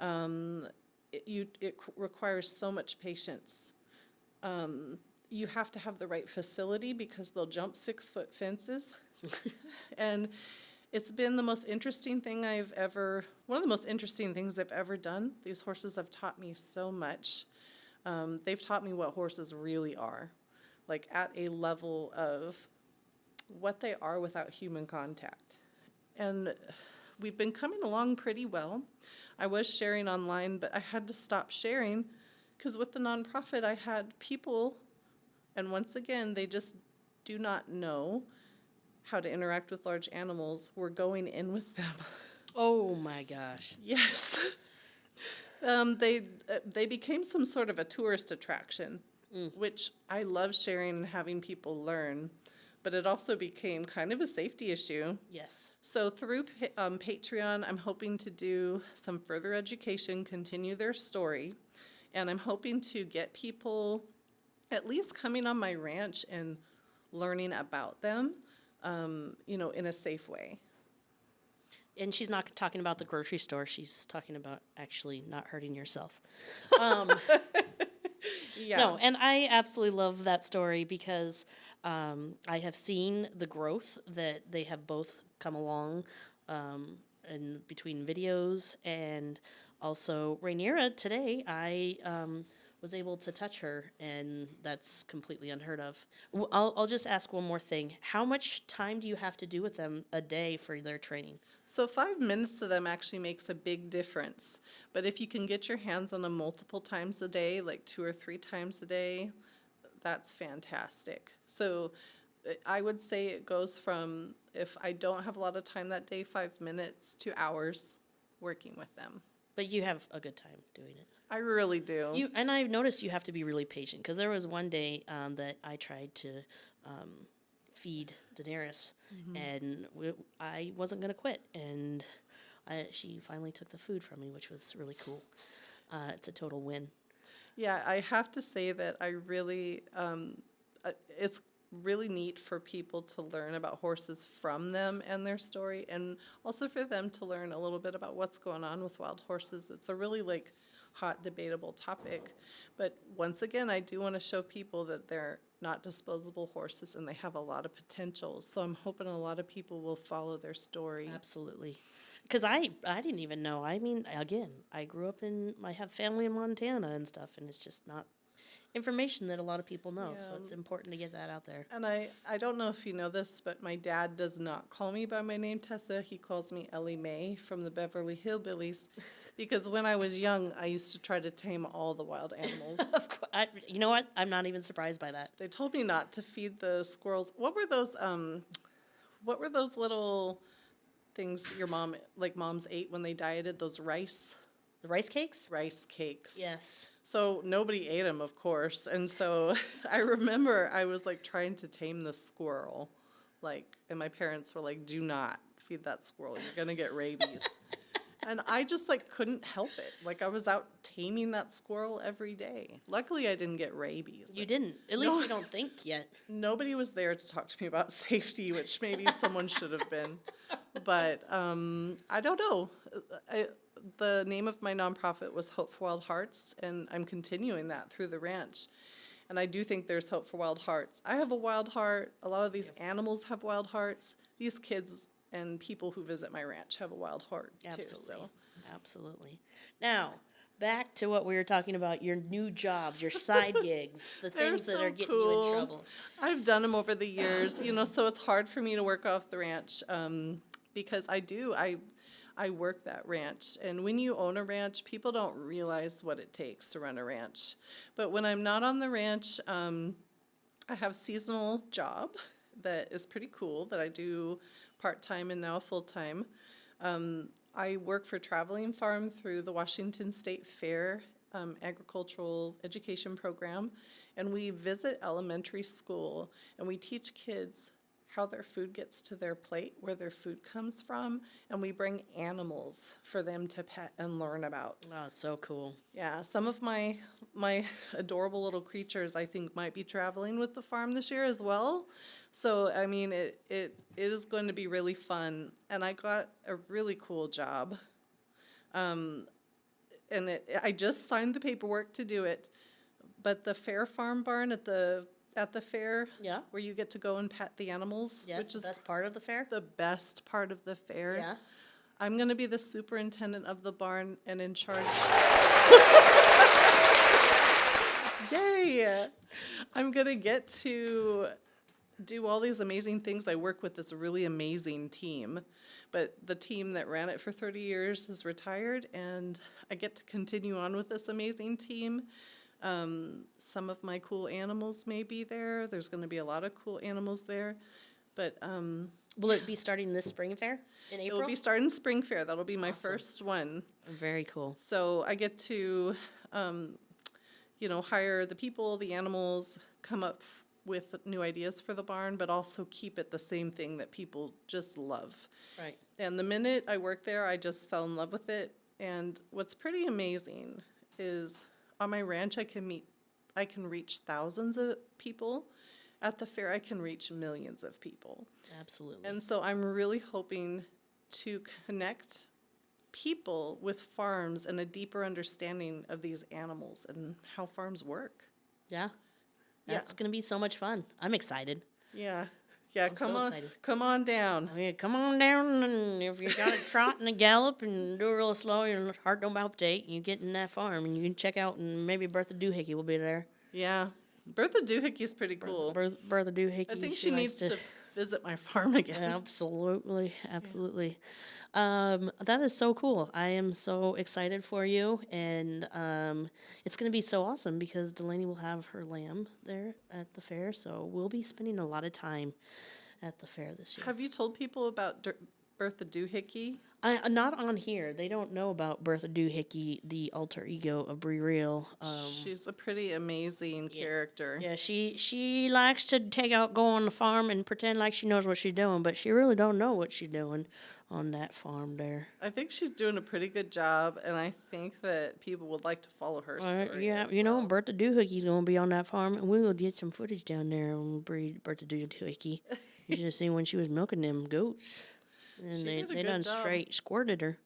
It requires so much patience. You have to have the right facility because they'll jump 6-foot fences. And it's been the most interesting thing one of the most interesting things I've ever done. These horses have taught me so much. They've taught me what horses really are, like at a level of what they are without human contact. And we've been coming along pretty well. I was sharing online, but I had to stop sharing because with the nonprofit I had people, and once again, they just do not know how to interact with large animals. We're going in with them. Oh my gosh. Yes. They became some sort of a tourist attraction, which I love sharing and having people learn, but it also became kind of a safety issue. Yes. So through Patreon, I'm hoping to do some further education, continue their story, and I'm hoping to get people at least coming on my ranch and learning about them, in a safe way. And she's not talking about the grocery store. She's talking about actually not hurting yourself. Yeah. No, and I absolutely love that story because I have seen the growth that they have both come along in between videos, and also Rhaenyra today, I was able to touch her, and that's completely unheard of. I'll just ask one more thing. How much time do you have to do with them a day for their training? So 5 minutes to them actually makes a big difference. But if you can get your hands on them multiple times a day, like 2 or 3 times a day, that's fantastic. So I would say it goes from, if I don't have a lot of time that day, 5 minutes to hours working with them. But you have a good time doing it. I really do. And I've noticed you have to be really patient, because there was one day that I tried to feed Daenerys, and I wasn't going to quit, and she finally took the food from me, which was really cool. It's a total win. Yeah, I have to say that I really, it's really neat for people to learn about horses from them and their story, and also for them to learn a little bit about what's going on with wild horses. It's a really hot debatable topic, but once again, I do want to show people that they're not disposable horses and they have a lot of potential. So I'm hoping a lot of people will follow their story. Absolutely. Because I didn't even know. I mean, again, I grew up I have family in Montana and stuff, and it's just not information that a lot of people know. So it's important to get that out there. And I don't know if you know this, but my dad does not call me by my name, Tessa. He calls me Ellie Mae from the Beverly Hillbillies, because when I was young, I used to try to tame all the wild animals. You know what? I'm not even surprised by that. They told me not to feed the squirrels. What were those little things your moms ate when they dieted? Those rice? The rice cakes? Rice cakes. Yes. So nobody ate them, of course. And so I remember I was trying to tame the squirrel, and my parents were like, "Do not feed that squirrel. You're going to get rabies." And I just like couldn't help it. Like I was out taming that squirrel every day. Luckily I didn't get rabies. You didn't. At least we don't think yet. Nobody was there to talk to me about safety, which maybe someone should have been. But I don't know. The name of my nonprofit was Hope for Wild Hearts, and I'm continuing that through the ranch. And I do think there's hope for wild hearts. I have a wild heart. A lot of these animals have wild hearts. These kids and people who visit my ranch have a wild heart too. So. Absolutely. Now, back to what we were talking about, your new jobs, your side gigs, the things that are getting you in trouble. I've done them over the years, so it's hard for me to work off the ranch because I work that ranch. And when you own a ranch, people don't realize what it takes to run a ranch. But when I'm not on the ranch, I have a seasonal job that is pretty cool that I do part-time and now full-time. I work for Traveling Farm through the Washington State Fair agricultural education program, and we visit elementary school and we teach kids how their food gets to their plate, where their food comes from, and we bring animals for them to pet and learn about. Oh, so cool. Yeah, some of my adorable little creatures I think might be traveling with the farm this year as well. So I mean it is going to be really fun, and I got a really cool job. And I just signed the paperwork to do it, but the Fair Farm Barn at the fair, Yeah. where you get to go and pet the animals, Yes, which is that's part of the fair. the best part of the fair. Yeah. I'm going to be the superintendent of the barn and in charge. Yay! I'm going to get to do all these amazing things. I work with this really amazing team, but the team that ran it for 30 years is retired, and I get to continue on with this amazing team. Some of my cool animals may be there. There's going to be a lot of cool animals there, but Will it be starting this spring fair in April? it'll be starting spring fair. That'll be my Awesome. first one. Very cool. So I get to, hire the people, the animals, come up with new ideas for the barn, but also keep it the same thing that people just love. Right. And the minute I worked there, I just fell in love with it. And what's pretty amazing is on my ranch, I can reach thousands of people. At the fair, I can reach millions of people. Absolutely. And so I'm really hoping to connect people with farms and a deeper understanding of these animals and how farms work. Yeah. Yeah. That's going to be so much fun. I'm excited. Yeah. Yeah, so excited. Come on down. I mean, come on down, and if you got a trot and a gallop and do it real slow, your heart don't palpitate, you get in that farm, and you can check out, and maybe Bertha Doohickey will be there. Yeah. Bertha Doohickey's pretty cool. Bertha Doohickey. I think she needs likes to visit my farm again. Absolutely, absolutely. That is so cool. I am so excited for you, and it's going to be so awesome because Delaney will have her lamb there at the fair, so we'll be spending a lot of time at the fair this year. Have you told people about Bertha Doohickey? Not on here. They don't know about Bertha Doohickey, the alter ego of Bree Real. She's a pretty amazing character. Yeah, she likes to go on the farm and pretend like she knows what she's doing, but she really don't know what she's doing on that farm there. I think she's doing a pretty good job, and I think that people would like to follow her story. Yeah, as well. Bertha Doohickey's going to be on that farm, and we will get some footage down there on Bertha Doohickey. You should have seen when she was milking them goats. And She they did a good done job. straight squirted her.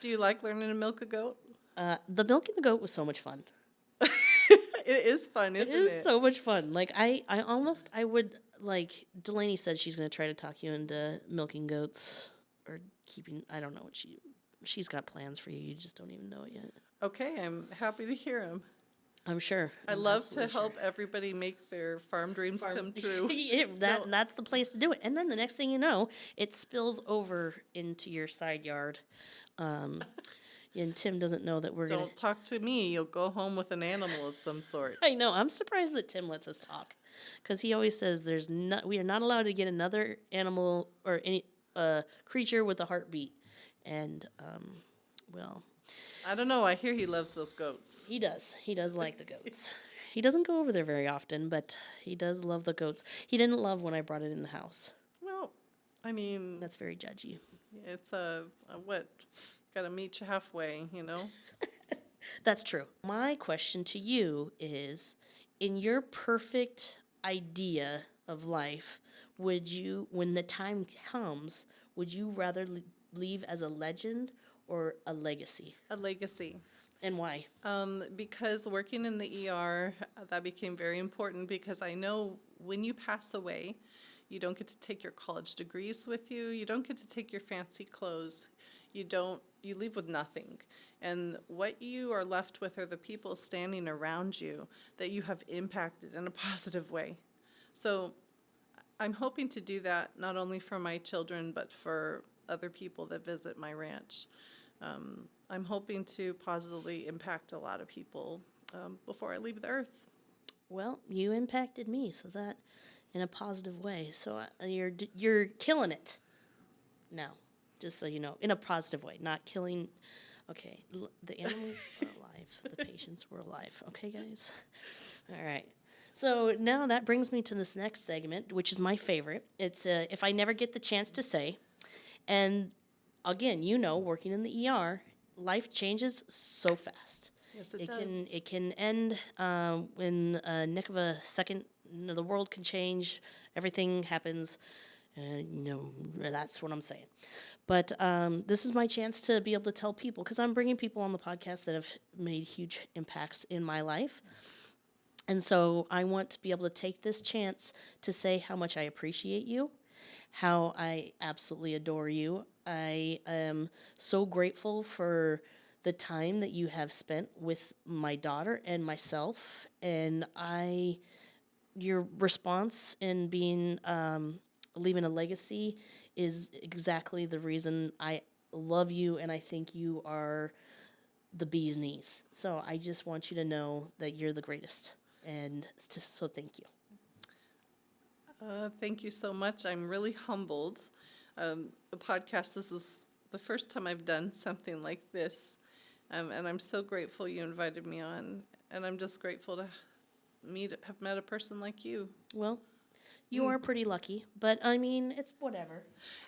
Do you like learning to milk a goat? The milking the goat was so much fun. It is fun, isn't it? It is so much fun. Like, I would, like, Delaney said she's going to try to talk you into milking goats or keeping, I don't know what she's got plans for you. You just don't even know it yet. Okay, I'm happy to hear him. I'm sure. I I'm love to absolutely help everybody make their farm dreams come true. That's the place to do it. And then the next thing you know, it spills over into your side yard. And Tim doesn't know that we're going to... Don't talk to me. You'll go home with an animal of some sort. I know. I'm surprised that Tim lets us talk. Because he always says we are not allowed to get another animal or any creature with a heartbeat. And, well... I don't know. I hear he loves those goats. He does. He does like the goats. He doesn't go over there very often, but he does love the goats. He didn't love when I brought it in the house. Well, I mean, That's very judgy. it's a what, Got to meet you halfway, you know? That's true. My question to you is, in your perfect idea of life, would you, when the time comes, would you rather leave as a legend or a legacy? A legacy. And why? Because working in the ER, that became very important because I know when you pass away, you don't get to take your college degrees with you. You don't get to take your fancy clothes. You leave with nothing. And what you are left with are the people standing around you that you have impacted in a positive way. So I'm hoping to do that not only for my children, but for other people that visit my ranch. I'm hoping to positively impact a lot of people before I leave the earth. Well, you impacted me, so that in a positive way. So you're killing it now, just so you know, in a positive way, not killing. Okay, the animals are alive, the patients were alive. Okay, guys. All right. So now that brings me to this next segment, which is my favorite. It's if I never get the chance to say, and again, you know, working in the ER, life changes so fast. Yes, it does. It can end in a nick of a second. You know, the world can change. Everything happens. You know, that's what I'm saying. But this is my chance to be able to tell people, because I'm bringing people on the podcast that have made huge impacts in my life. And so I want to be able to take this chance to say how much I appreciate you, how I absolutely adore you. I am so grateful for the time that you have spent with my daughter and myself. And your response in being leaving a legacy is exactly the reason I love you, and I think you are the bee's knees. So I just want you to know that you're the greatest, and so thank you. Thank you so much. I'm really humbled. The podcast, this is the first time I've done something like this, and I'm so grateful you invited me on, and I'm just grateful to have met a person like you. Well, you are pretty lucky, but I mean, it's whatever.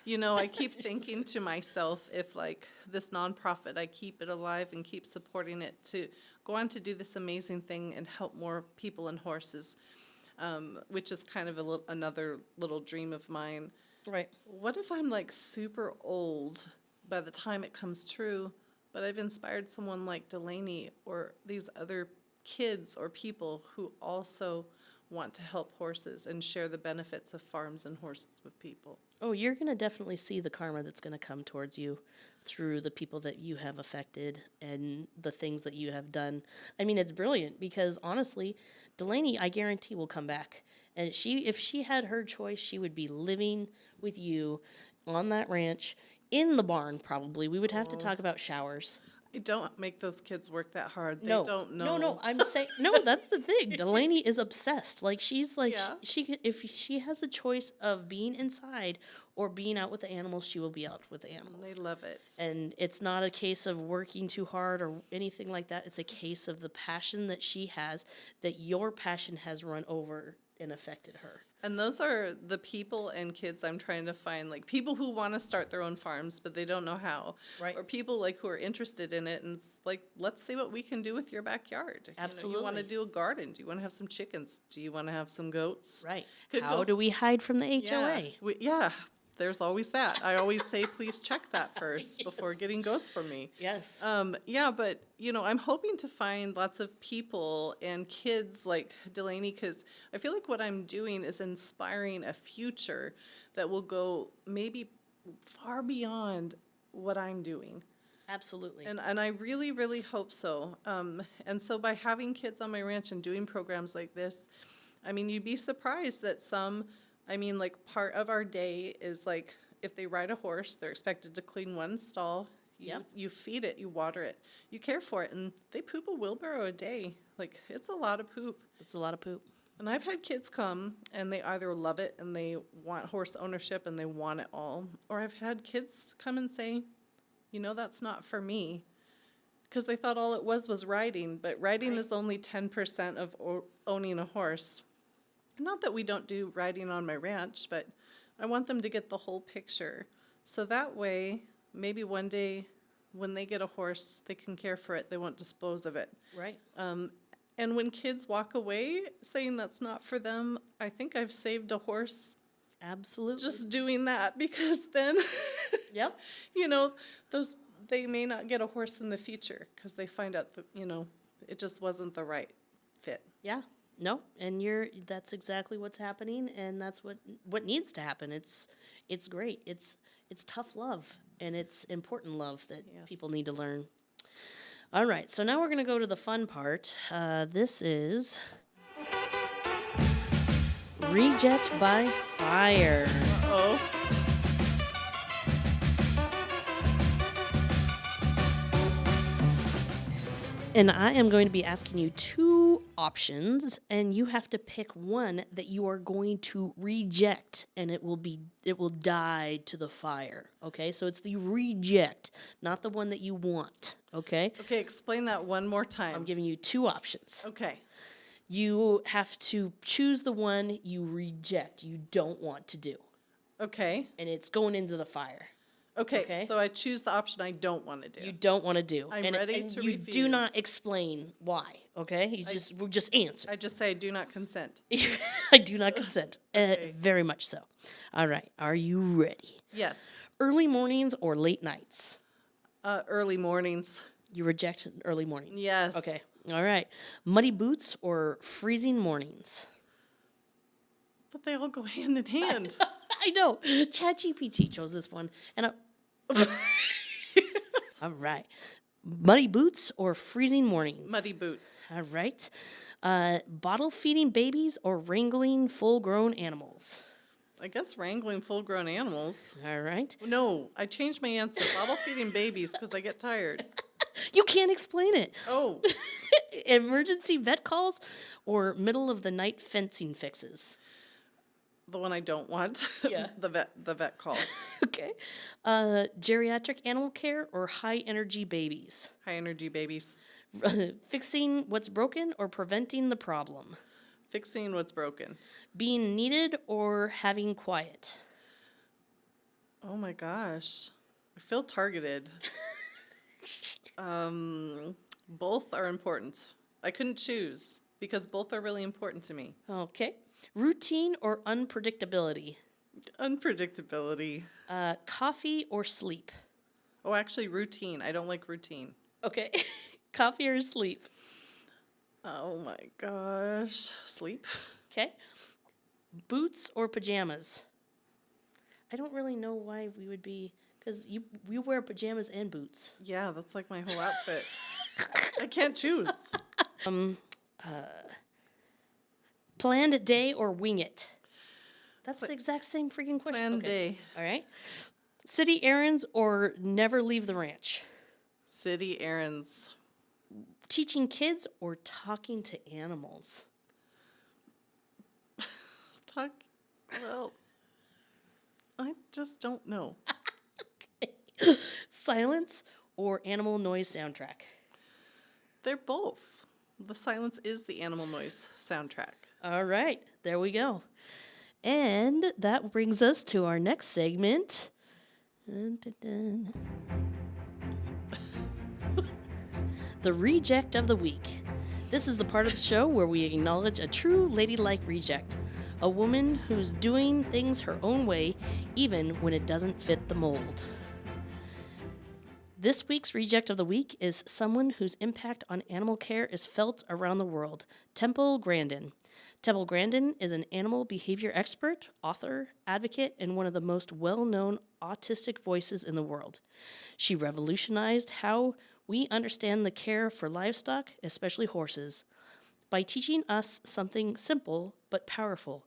You know, I keep thinking to myself, if like this nonprofit, I keep it alive and keep supporting it to go on to do this amazing thing and help more people and horses, which is kind of another little dream of mine. Right. What if I'm like super old by the time it comes true, but I've inspired someone like Delaney or these other kids or people who also want to help horses and share the benefits of farms and horses with people? Oh, you're going to definitely see the karma that's going to come towards you through the people that you have affected and the things that you have done. I mean, it's brilliant because honestly, Delaney, I guarantee, will come back. And if she had her choice, she would be living with you on that ranch in the barn, probably. We would have to talk about showers. Don't make those kids work that hard. They No, don't know. no, I'm saying no. That's the thing. Delaney is obsessed. Like she's like Yeah. if she has a choice of being inside or being out with the animals, she will be out with the animals. They love it. And it's not a case of working too hard or anything like that. It's a case of the passion that she has, that your passion has run over and affected her. And those are the people and kids I'm trying to find, like people who want to start their own farms, but they don't know how. Right. Or people like who are interested in it, and it's like, let's see what we can do with your backyard. Absolutely. You want to do a garden. Do you want to have some chickens? Do you want to have some goats? Right. Could How go- do we hide from the HOA? Yeah, there's always that. I always say, please check that first before getting goats from me. Yes. Yeah, but, I'm hoping to find lots of people and kids like Delaney, because I feel like what I'm doing is inspiring a future that will go maybe far beyond what I'm doing. Absolutely. And I really, really hope so. And so by having kids on my ranch and doing programs like this, I mean, you'd be surprised that like part of our day is like, if they ride a horse, they're expected to clean one stall. You feed it, you water it, you care for it, and they poop a wheelbarrow a day. Like, it's a lot of poop. It's a lot of poop. And I've had kids come and they either love it and they want horse ownership and they want it all, or I've had kids come and say, that's not for me, because they thought all it was riding, but riding is only 10% of owning a horse. Not that we don't do riding on my ranch, but I want them to get the whole picture. So that way, maybe one day when they get a horse, they can care for it. They won't dispose of it. Right. And when kids walk away saying that's not for them, I think I've saved a horse Absolutely. just doing that, because then, Yep. you know, they may not get a horse in the future because they find out that, you know, it just wasn't the right fit. Yeah. No, and that's exactly what's happening, and that's what needs to happen. It's great. It's tough love, and it's important love that Yes. people need to learn. All right, so now we're going to go to the fun part. This is Reject by Fire. Oh. And I am going to be asking you two options, and you have to pick one that you are going to reject, and it will die to the fire. Okay, so it's the reject, not the one that you want. Okay, Okay, explain that one more time. I'm giving you two options. Okay. You have to choose the one you reject, you don't want to do, Okay. and it's going into the fire. Okay. So I choose the option I don't want to do. You don't want to do. I'm and, ready and to you do not refuse. explain why. Okay, we'll just answer. I just say I do not consent. I do not consent. Okay. Very much so. All right. Are you ready? Yes. Early mornings or late nights? Early mornings. You reject early mornings? Yes. Okay. All right. Muddy boots or freezing mornings? But they all go hand in hand. I know. ChatGPT chose this one. And all right. Muddy boots or freezing mornings? Muddy boots. All right. Bottle feeding babies or wrangling full-grown animals? I guess wrangling full-grown animals. All right. No, I changed my answer. Bottle feeding babies because I get tired. You can't explain it. Oh, Emergency vet calls or middle of the night fencing fixes? the one I don't want. Yeah. the vet call. Okay. Geriatric animal care or high energy babies? High energy babies. Fixing what's broken or preventing the problem? Fixing what's broken. Being needed or having quiet? Oh my gosh. I feel targeted. Both are important. I couldn't choose because both are really important to me. Okay. Routine or unpredictability? Unpredictability. Coffee or sleep? Oh, actually, routine. I don't like routine. Okay. Coffee or sleep? Oh my gosh. Sleep. Okay. Boots or pajamas? I don't really know why we would be, because we wear pajamas and boots. Yeah, that's like my whole outfit. I can't choose. Planned day or wing it? That's the exact same freaking question. Planned Okay. day. All right. City errands or never leave the ranch? City errands. Teaching kids or talking to animals? Well, I just don't know. Silence or animal noise soundtrack? They're both. The silence is the animal noise soundtrack. All right, there we go. And that brings us to our next segment. Dun, dun, dun. The Reject of the Week. This is the part of the show where we acknowledge a true ladylike reject, a woman who's doing things her own way, even when it doesn't fit the mold. This week's Reject of the Week is someone whose impact on animal care is felt around the world, Temple Grandin. Temple Grandin is an animal behavior expert, author, advocate, and one of the most well-known autistic voices in the world. She revolutionized how we understand the care for livestock, especially horses, by teaching us something simple but powerful.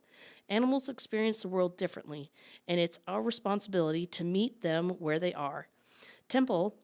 Animals experience the world differently, and it's our responsibility to meet them where they are. Temple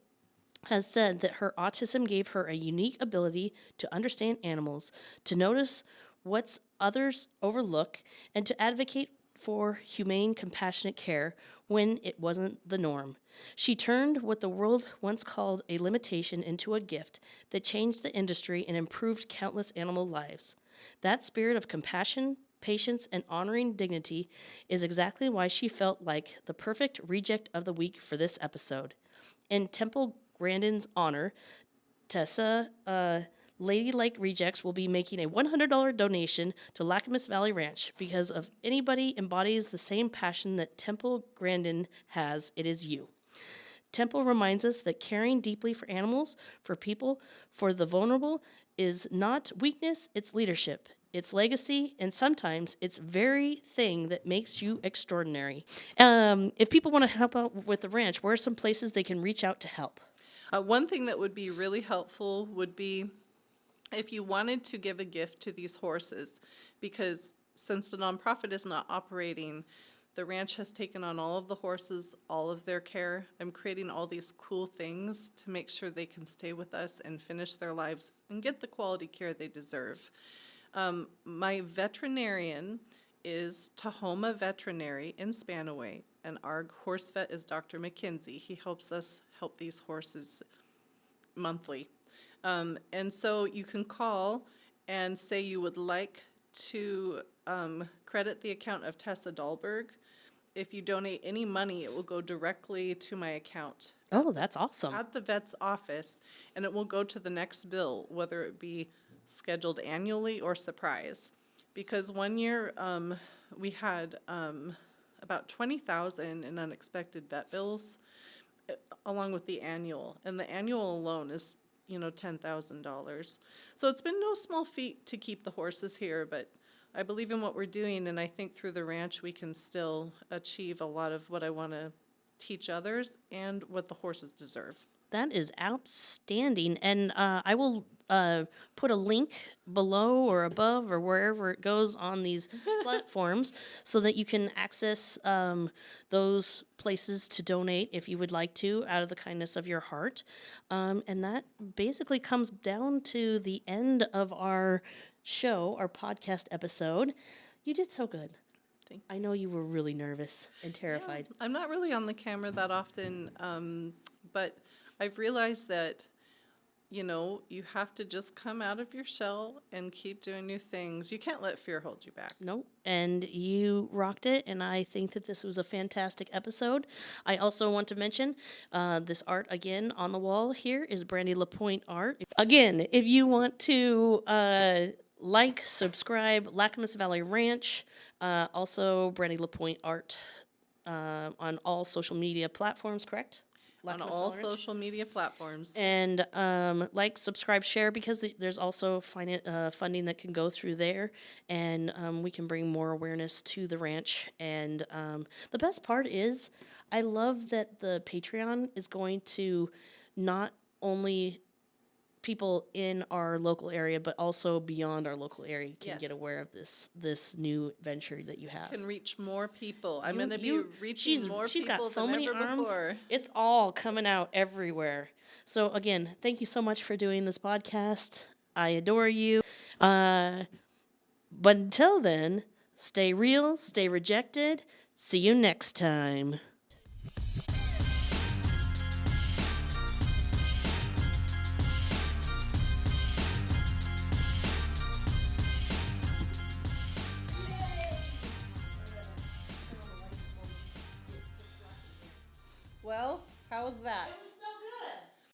has said that her autism gave her a unique ability to understand animals, to notice what others overlook, and to advocate for humane, compassionate care when it wasn't the norm. She turned what the world once called a limitation into a gift that changed the industry and improved countless animal lives. That spirit of compassion, patience, and honoring dignity is exactly why she felt like the perfect reject of the week for this episode. In Temple Grandin's honor, Tessa Ladylike Rejects will be making a $100 donation to Lacamas Valley Ranch because if anybody embodies the same passion that Temple Grandin has, it is you. Temple reminds us that caring deeply for animals, for people, for the vulnerable is not weakness, it's leadership. It's legacy, and sometimes it's very thing that makes you extraordinary. If people want to help out with the ranch, where are some places they can reach out to help? One thing that would be really helpful would be if you wanted to give a gift to these horses, because since the nonprofit is not operating, the ranch has taken on all of the horses, all of their care. I'm creating all these cool things to make sure they can stay with us and finish their lives and get the quality care they deserve. My veterinarian is Tahoma Veterinary in Spanaway, and our horse vet is Dr. McKenzie. He helps us help these horses monthly. And so you can call and say you would like to credit the account of Tessa Dahlberg. If you donate any money, it will go directly to my account Oh, that's awesome. at the vet's office, and it will go to the next bill, whether it be scheduled annually or surprise. Because one year we had about 20,000 in unexpected vet bills, along with the annual, and the annual alone is $10,000. So it's been no small feat to keep the horses here, but I believe in what we're doing, and I think through the ranch we can still achieve a lot of what I want to teach others and what the horses deserve. That is outstanding. And I will put a link below or above or wherever it goes on these platforms so that you can access those places to donate if you would like to out of the kindness of your heart. And that basically comes down to the end of our show, our podcast episode. You did so good. I know you were really nervous and terrified. I'm not really on the camera that often, but I've realized that, you have to just come out of your shell and keep doing new things. You can't let fear hold you back. No, and you rocked it, and I think that this was a fantastic episode. I also want to mention this art again on the wall here is Brandy LaPointe art. Again, if you want to subscribe, Lacamas Valley Ranch, also Brandy LaPointe art on all social media platforms, correct? On all social media platforms. And subscribe, share, because there's also funding that can go through there, and we can bring more awareness to the ranch. And the best part is, I love that the Patreon is going to not only people in our local area, but also beyond our local area can get aware of this new venture that you have. Can reach more people. I'm going to be reaching more she's people got so than many ever arms. before. It's all coming out everywhere. So again, thank you so much for doing this podcast. I adore you. But until then, stay real, stay rejected. See you next time. Well, how was that?